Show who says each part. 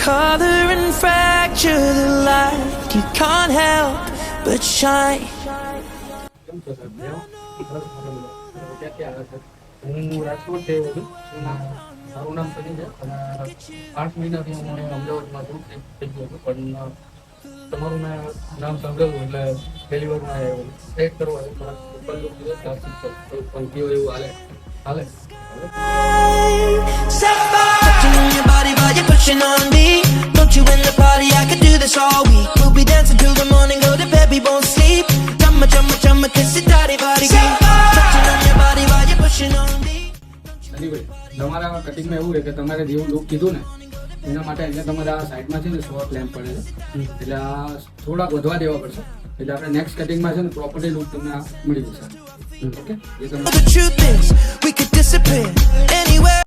Speaker 1: color and fracture the light. You can't help but shine.
Speaker 2: હું રાજકોટ થી આવ્યો છું. મારું નામ સની છે અને 8 મહિનાથી હું અમદાવાદમાં છું. થઈ ગયો છું પણ તમારું મેં નામ સાંભળ્યું એટલે પહેલી વાર મેં આવ્યો ચેક કરવા આવ્યો. પણ કેવું એવું હાલે
Speaker 1: Touching on your body while you're pushing on me. Don't you in the party? I could do this all week. We'll be dancing till the morning, go to bed, we won't sleep. Chumma, chumma, chumma, kiss it, daddy, body, touching on your body while you're pushing on me.
Speaker 2: તમારા કટિંગમાં એવું છે કે તમારે જેવું look કીધું ને એના માટે અહીંયા તમારે આ સાઈડમાં છે ને શોર્ટ લેમ્પ પડે છે એટલે આ થોડાક વધવા દેવા પડશે એટલે આપણે નેક્સ્ટ કટિંગમાં છે ને પ્રોપર્ટી લુક તમને આ મળી જશે. Okay
Speaker 1: The truth is, we could disappear anywhere.